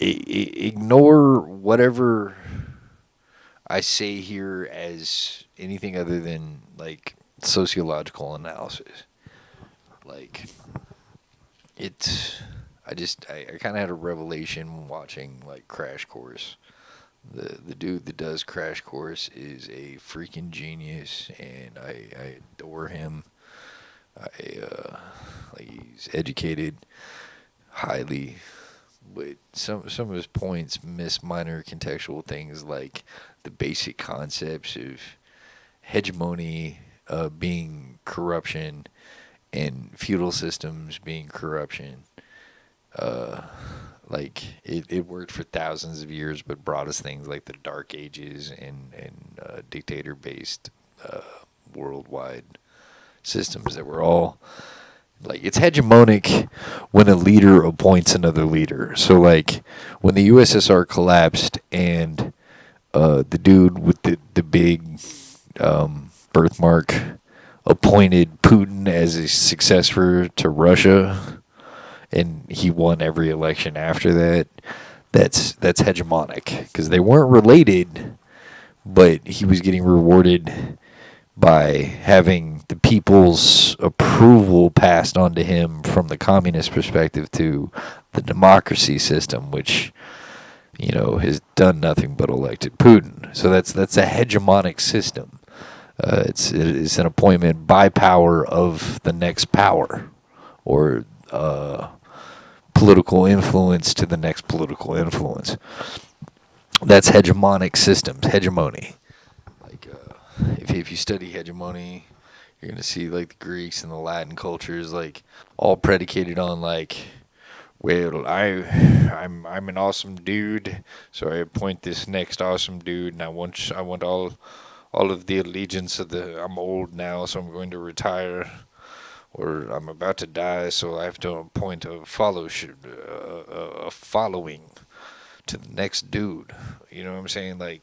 ignore whatever I say here as anything other than like sociological analysis. Like it's, I kind of had a revelation watching like Crash Course. The dude that does Crash Course is a freaking genius, and I adore him. Like he's educated highly, but some of his points miss minor contextual things like the basic concepts of hegemony being corruption and feudal systems being corruption. Uh, like it worked for thousands of years, but brought us things like the Dark Ages and dictator based uh, worldwide systems that were all like it's hegemonic when a leader appoints another leader. So like when the USSR collapsed and the dude with the big birthmark appointed Putin as a successor to Russia, and he won every election after that. That's hegemonic because they weren't related, but he was getting rewarded by having the people's approval passed on to him from the communist perspective to the democracy system, which has done nothing but elected Putin. So that's a hegemonic system. It's an appointment by power of the next power, or political influence to the next political influence. That's hegemonic systems, hegemony. Like if you study hegemony, you're gonna see like the Greeks and the Latin cultures, like all predicated on like, well, I'm an awesome dude, so I appoint this next awesome dude, and I want all of the allegiance of the. I'm old now, so I'm going to retire, or I'm about to die, so I have to appoint a following to the next dude. You know what I'm saying? Like,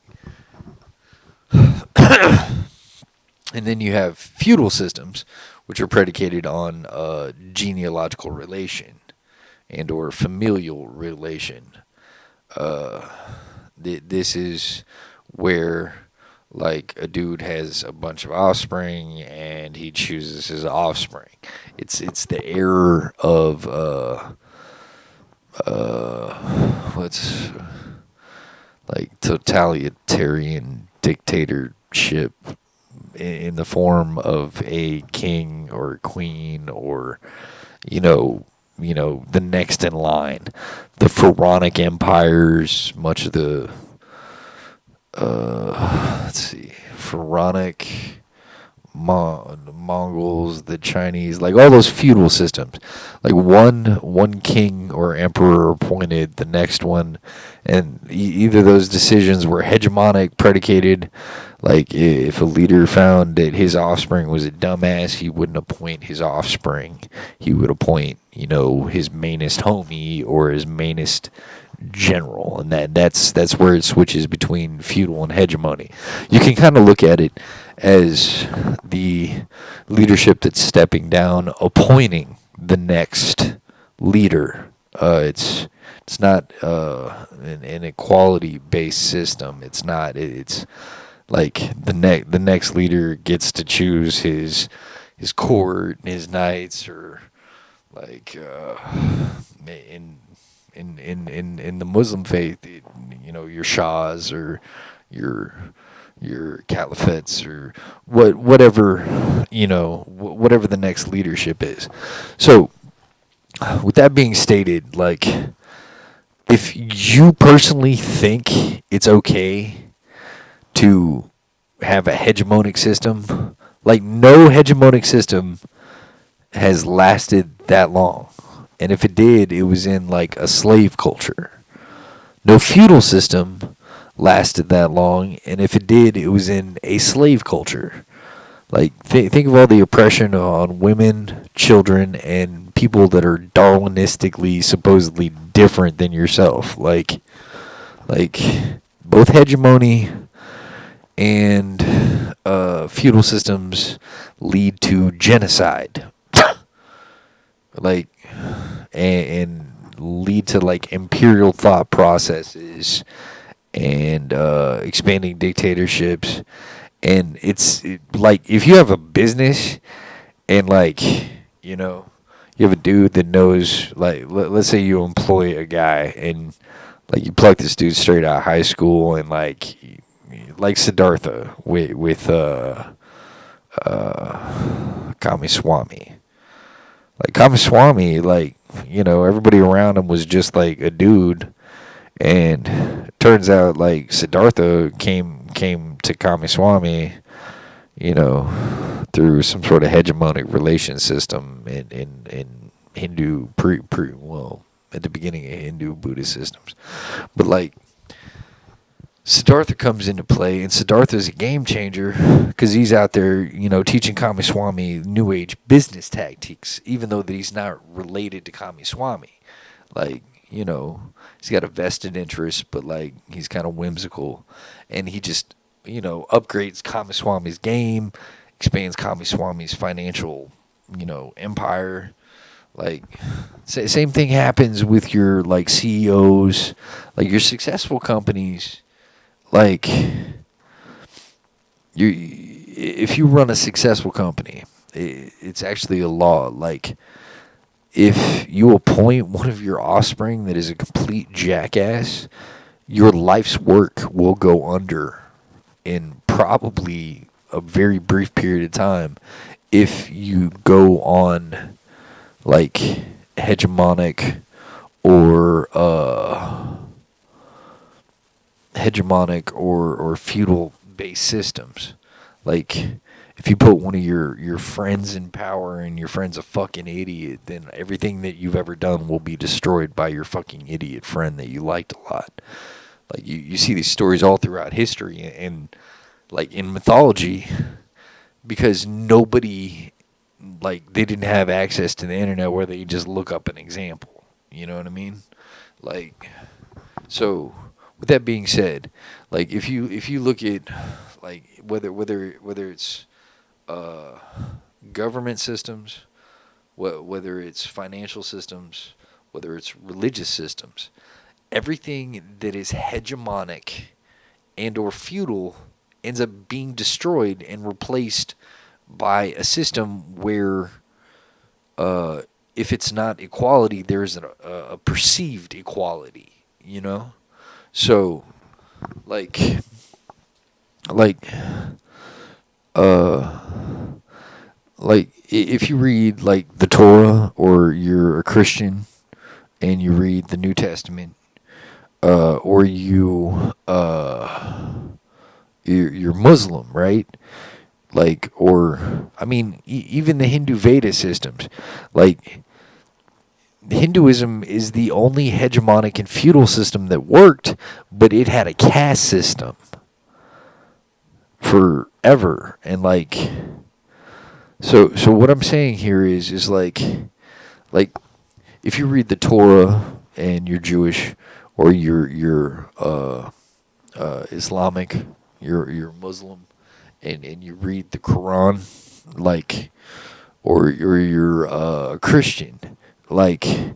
and then you have feudal systems, which are predicated on genealogical relation and or familial relation. This is where like a dude has a bunch of offspring and he chooses his offspring. It's the error of what's like totalitarian dictatorship in the form of a king or a queen, or the next in line. The pharaonic empires, much of the let's see, pharaonic, the Mongols, the Chinese, like all those feudal systems. Like one king or emperor appointed the next one, and either those decisions were hegemonic, predicated. Like if a leader found that his offspring was a dumbass, he wouldn't appoint his offspring. He would appoint, his mainest homie or his mainest general, and that's where it switches between feudal and hegemony. You can kind of look at it as the leadership that's stepping down, appointing the next leader. It's not an equality based system. It's not. It's like the next leader gets to choose his court and his knights, or like in the Muslim faith, your shahs or your caliphates, or whatever whatever the next leadership is. So, with that being stated, like if you personally think it's okay to have a hegemonic system, like no hegemonic system has lasted that long. And if it did, it was in like a slave culture. No feudal system lasted that long, and if it did, it was in a slave culture. Like think of all the oppression on women, children, and people that are Darwinistically supposedly different than yourself. Like both hegemony and feudal systems lead to genocide. Like and lead to like imperial thought processes and expanding dictatorships. And like if you have a business and like, you know, you have a dude that knows, like, let's say you employ a guy and like you pluck this dude straight out of high school and like Siddhartha with Kamiswamy. Like Kamiswamy, like, you know, everybody around him was just like a dude, and it turns out like Siddhartha came to Kamiswamy, you know, through some sort of hegemonic relation system in Hindu well, at the beginning of Hindu Buddhist systems. But like Siddhartha comes into play, and Siddhartha's a game changer because he's out there, you know, teaching Kamiswamy New Age business tactics, even though that he's not related to Kamiswamy. Like, you know, he's got a vested interest, but like he's kind of whimsical, and he just, you know, upgrades Kamiswamy's game, expands Kamiswamy's financial, you know, empire. Like, same thing happens with your like CEOs, like your successful companies. Like, if you run a successful company, it's actually a law. Like, if you appoint one of your offspring that is a complete jackass, your life's work will go under in probably a very brief period of time if you go on, like, hegemonic or feudal based systems. Like, if you put one of your friends in power and your friend's a fucking idiot, then everything that you've ever done will be destroyed by your fucking idiot friend that you liked a lot. Like, you see these stories all throughout history and like in mythology, because nobody, like, they didn't have access to the internet where they could just look up an example. You know what I mean? Like, so with that being said, like if you look at like whether it's government systems, whether it's financial systems, whether it's religious systems, everything that is hegemonic and or feudal ends up being destroyed and replaced by a system where if it's not equality, there's a perceived equality, you know? So, like, if you read, like, the Torah, or you're a Christian, and you read the New Testament, or you're Muslim, right? Like, or, I mean, even the Hindu Veda systems, like, Hinduism is the only hegemonic and feudal system that worked, but it had a caste system forever. And like, so what I'm saying here is like if you read the Torah and you're Jewish, or you're Islamic, you're Muslim, and you read the Quran, like, or you're a Christian. Like,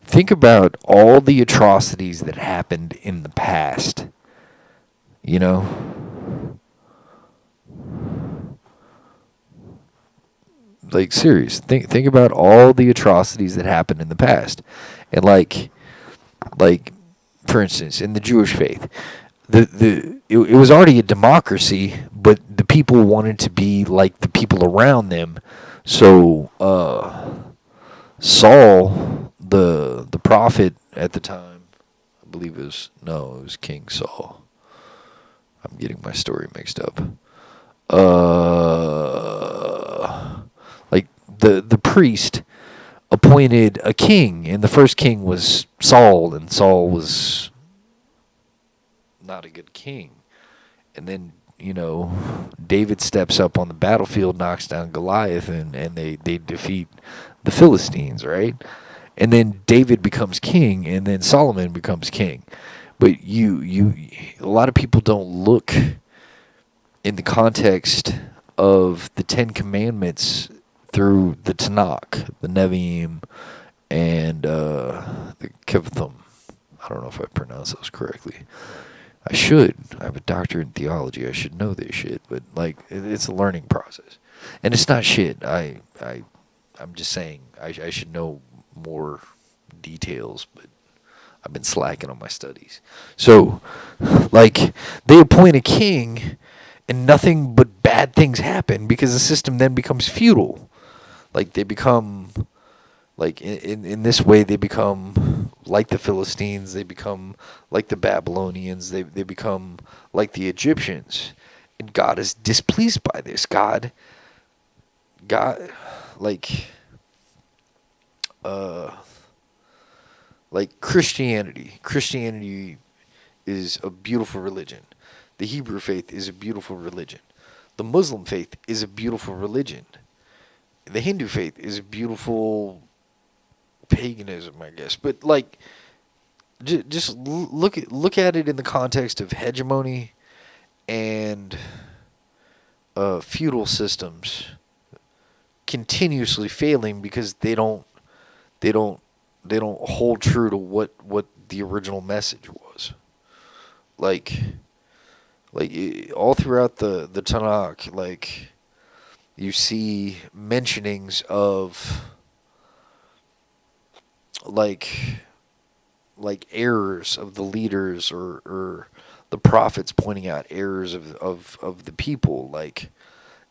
think about all the atrocities that happened in the past, you know? Like, serious. Think about all the atrocities that happened in the past. And like for instance, in the Jewish faith, it was already a democracy, but the people wanted to be like the people around them. So Saul, the prophet at the time, I believe it was King Saul. I'm getting my story mixed up. Like the priest appointed a king, and the first king was Saul, and Saul was not a good king. And then, you know, David steps up on the battlefield, knocks down Goliath, and they defeat the Philistines, right? And then David becomes king, and then Solomon becomes king. But a lot of people don't look in the context of the Ten Commandments through the Tanakh, the Nevi'im, and the Kevitham. I don't know if I pronounced those correctly. I should. I have a doctorate in theology. I should know this shit, but like it's a learning process, and it's not shit. I'm just saying I should know more details, but I've been slacking on my studies. So, like, they appoint a king, and nothing but bad things happen because the system then becomes feudal. Like they become, like in this way, they become like the Philistines. They become like the Babylonians. They become like the Egyptians, and God is displeased by this. God, like, uh, like Christianity. Christianity is a beautiful religion. The Hebrew faith is a beautiful religion. The Muslim faith is a beautiful religion. The Hindu faith is a beautiful paganism, I guess. But like, just look at it in the context of hegemony and feudal systems continuously failing because they don't hold true to what the original message was. Like all throughout the Tanakh, like you see mentionings of like errors of the leaders or the prophets pointing out errors of the people, like,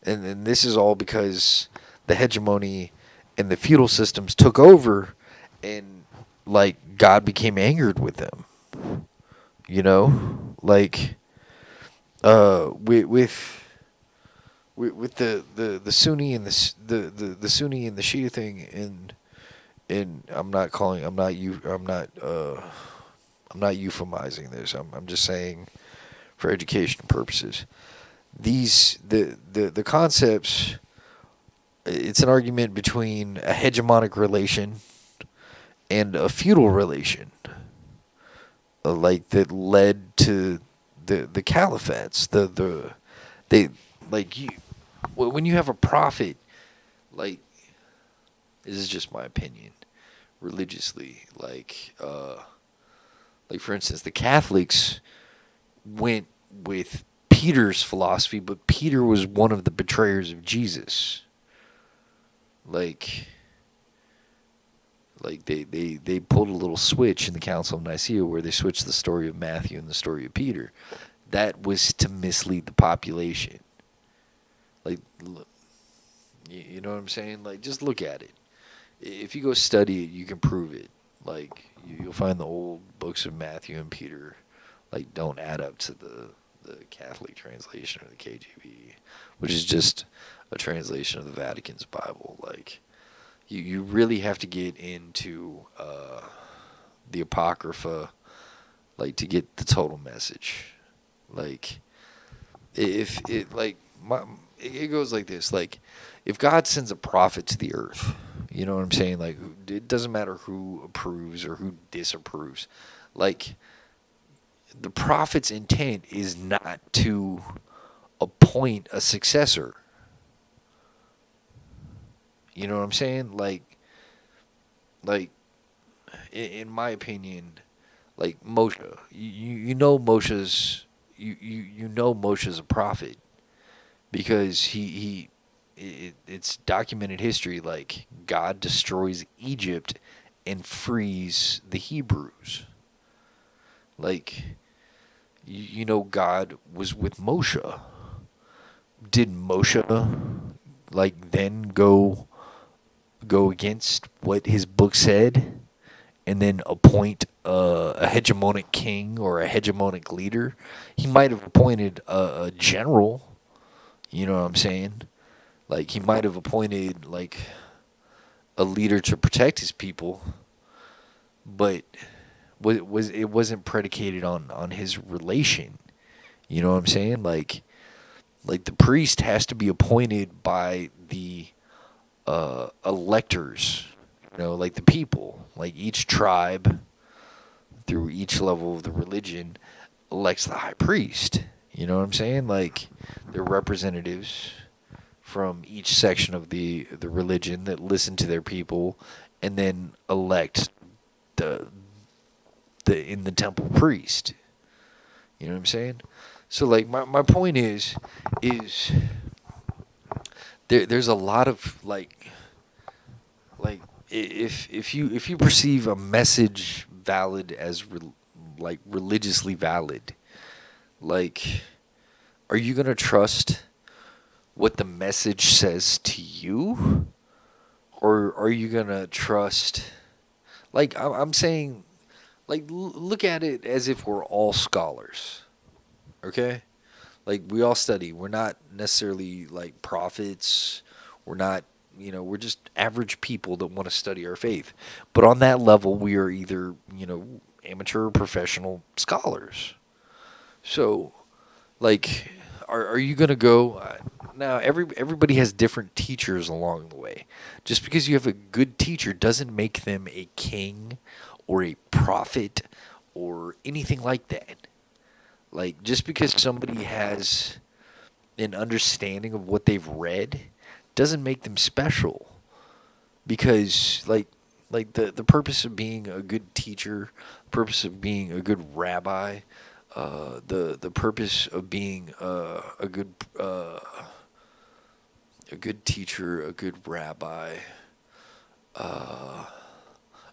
and this is all because the hegemony and the feudal systems took over, and like God became angered with them, you know, like with the Sunni and the Sunni and the Shia thing, and I'm not euphemizing this. I'm just saying for education purposes. The concepts, it's an argument between a hegemonic relation and a feudal relation, like that led to the caliphates. They like you when you have a prophet, like, this is just my opinion religiously, like for instance, the Catholics went with Peter's philosophy, but Peter was one of the betrayers of Jesus. Like they pulled a little switch in the Council of Nicaea where they switched the story of Matthew and the story of Peter. That was to mislead the population. Like, you know what I'm saying? Like, just look at it. If you go study it, you can prove it. Like, you'll find the old books of Matthew and Peter, like, don't add up to the Catholic translation of the KJV, which is just a translation of the Vatican's Bible. Like, you really have to get into the Apocrypha, like, to get the total message. Like, if it, like, it goes like this. Like, if God sends a prophet to the earth, you know what I'm saying? Like, it doesn't matter who approves or who disapproves. Like, the prophet's intent is not to appoint a successor. You know what I'm saying? Like, in my opinion, like Moshe, you know you know Moshe's a prophet because it's documented history. Like, God destroys Egypt and frees the Hebrews. Like, you know God was with Moshe. Did Moshe like then go against what his book said and then appoint a hegemonic king or a hegemonic leader? He might have appointed a general, you know what I'm saying? Like, he might have appointed like a leader to protect his people, but it wasn't predicated on his relation. You know what I'm saying? Like the priest has to be appointed by the electors, you know, like the people, like each tribe through each level of the religion elects the high priest. You know what I'm saying? Like, they're representatives from each section of the religion that listen to their people and then elect the in the temple priest. You know what I'm saying? So like my point is there's a lot of like if you perceive a message valid as like religiously valid, like are you going to trust what the message says to you, or are you going to trust, like I'm saying, like look at it as if we're all scholars, okay? Like we all study. We're not necessarily like prophets. We're not, we're just average people that want to study our faith. But on that level, we are either, amateur or professional scholars. So, like, are you gonna go? Now, everybody has different teachers along the way. Just because you have a good teacher doesn't make them a king or a prophet or anything like that. Like, just because somebody has an understanding of what they've read doesn't make them special. Because, like the purpose of being a good teacher, purpose of being a good rabbi, the purpose of being a good teacher, a good rabbi, uh,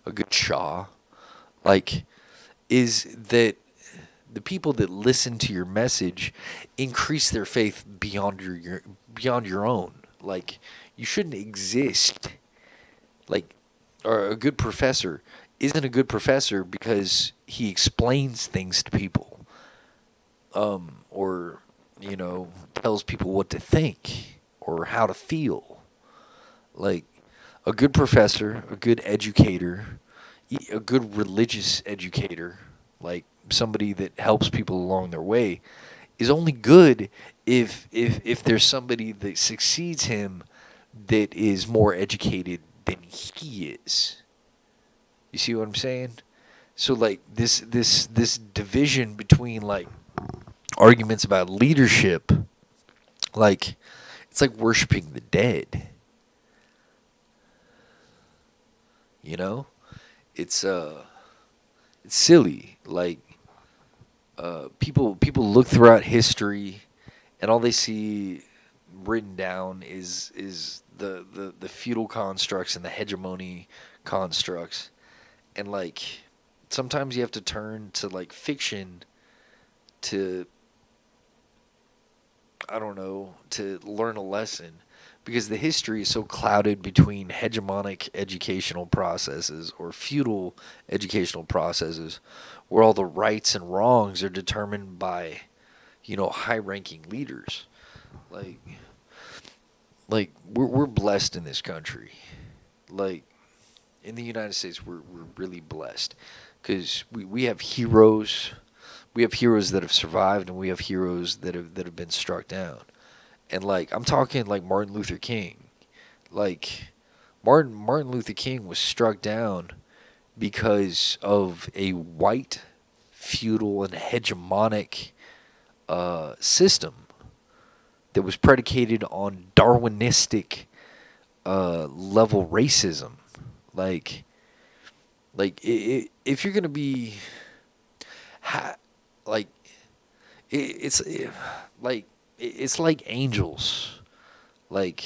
a good shah, like, is that the people that listen to your message increase their faith beyond your own. Like, you shouldn't exist. Like, or a good professor isn't a good professor because he explains things to people, or tells people what to think or how to feel. Like, a good professor, a good educator, a good religious educator, like somebody that helps people along their way, is only good if there's somebody that succeeds him that is more educated than he is. You see what I'm saying? So like this division between like arguments about leadership, like it's like worshiping the dead. You know? It's silly. Like people look throughout history and all they see written down is the feudal constructs and the hegemony constructs, and like sometimes you have to turn to like fiction to, I don't know, to learn a lesson, because the history is so clouded between hegemonic educational processes or feudal educational processes where all the rights and wrongs are determined by, high-ranking leaders. Like we're blessed in this country. Like in the United States, we're really blessed because we have heroes. We have heroes that have survived, and we have heroes that have been struck down. And like I'm talking like Martin Luther King. Like Martin Luther King was struck down because of a white feudal and hegemonic system that was predicated on Darwinistic level racism. Like if you're gonna be, like it's like it's like angels. Like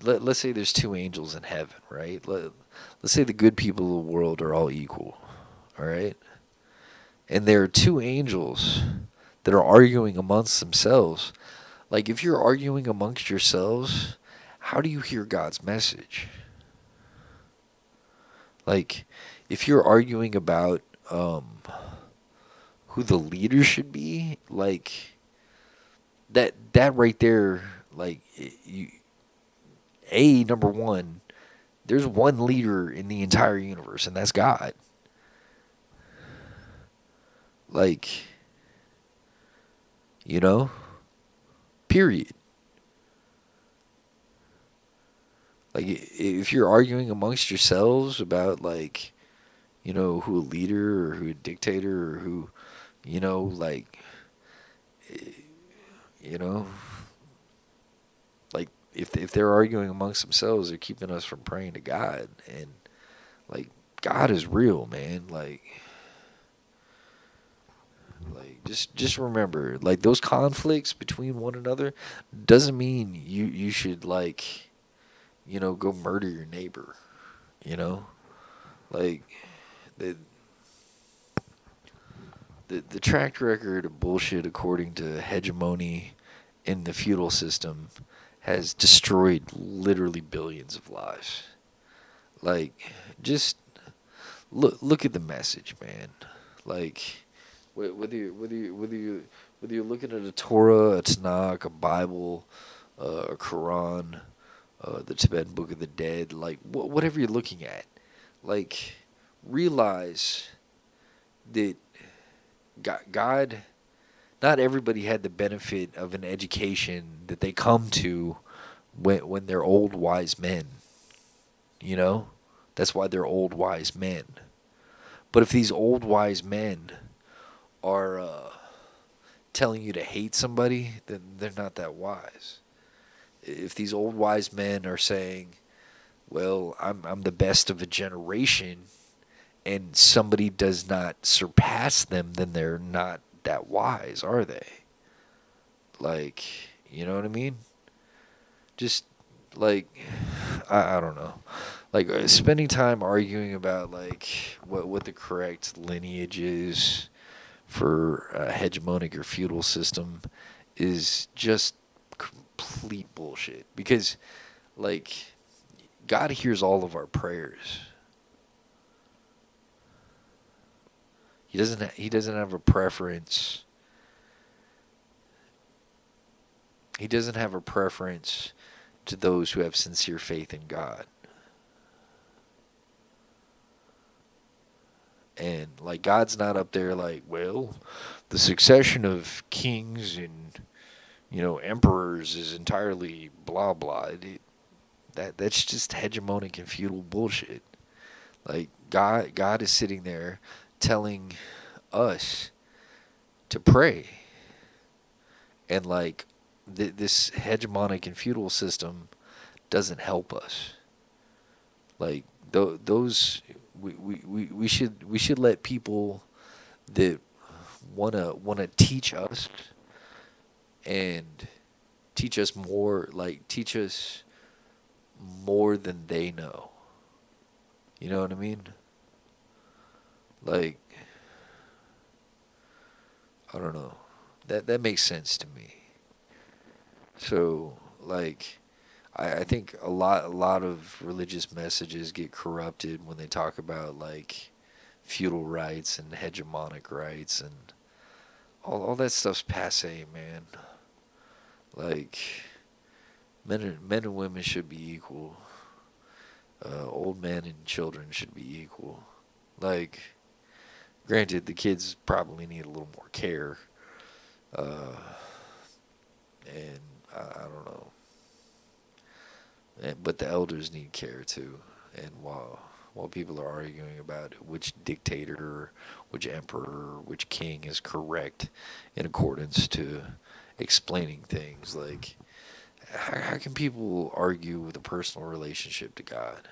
let's say there's two angels in heaven, right? Let's say the good people of the world are all equal, all right? And there are two angels that are arguing amongst themselves. Like, if you're arguing amongst yourselves, how do you hear God's message? Like, if you're arguing about who the leader should be, like that right there, like number one, there's one leader in the entire universe, and that's God. Like, period. Like, if you're arguing amongst yourselves about, like, who a leader or who a dictator or who, like, you know, like, if they're arguing amongst themselves, they're keeping us from praying to God and, like, God is real, man. Just remember, like those conflicts between one another doesn't mean you should go murder your neighbor, you know? Like the the track record of bullshit according to hegemony in the feudal system has destroyed literally billions of lives. Like just look at the message, man. Like whether you're looking at a Torah, a Tanakh, a Bible, a Quran, the Tibetan Book of the Dead, like whatever you're looking at, like realize that God, not everybody had the benefit of an education that they come to when they're old wise men. You know, that's why they're old wise men. But if these old wise men are telling you to hate somebody, then they're not that wise. If these old wise men are saying, "Well, I'm the best of a generation," and somebody does not surpass them, then they're not that wise, are they? Like, you know what I mean? Just like I don't know. Like spending time arguing about like what the correct lineage is for a hegemonic or feudal system is just complete bullshit. Because like God hears all of our prayers. He doesn't have a preference. He doesn't have a preference to those who have sincere faith in God. And like God's not up there like, well, the succession of kings and emperors is entirely blah blah. That's just hegemonic and feudal bullshit. Like God is sitting there telling us to pray, and like this hegemonic and feudal system doesn't help us. Like those we should let people that wanna teach us and teach us more than they know. You know what I mean? Like I don't know. That makes sense to me. So like I think a lot of religious messages get corrupted when they talk about like feudal rights and hegemonic rights and all that stuff's passe, man. Like men and women should be equal. Old men and children should be equal. Like, granted, the kids probably need a little more care, uh, and I don't know, but the elders need care too. And while people are arguing about which dictator, which emperor, which king is correct in accordance to explaining things, like how can people argue with a personal relationship to God?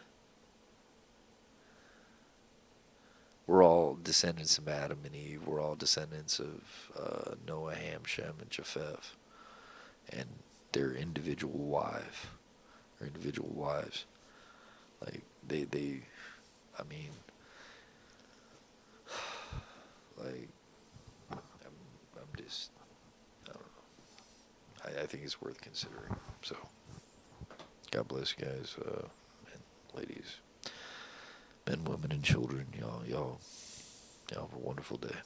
We're all descendants of Adam and Eve. We're all descendants of Noah, Ham, Shem, and Japheth, and their individual wives. Like I mean, like I'm just, I don't know. I think it's worth considering. So, God bless you guys, and ladies, men, women, and children. Y'all have a wonderful day.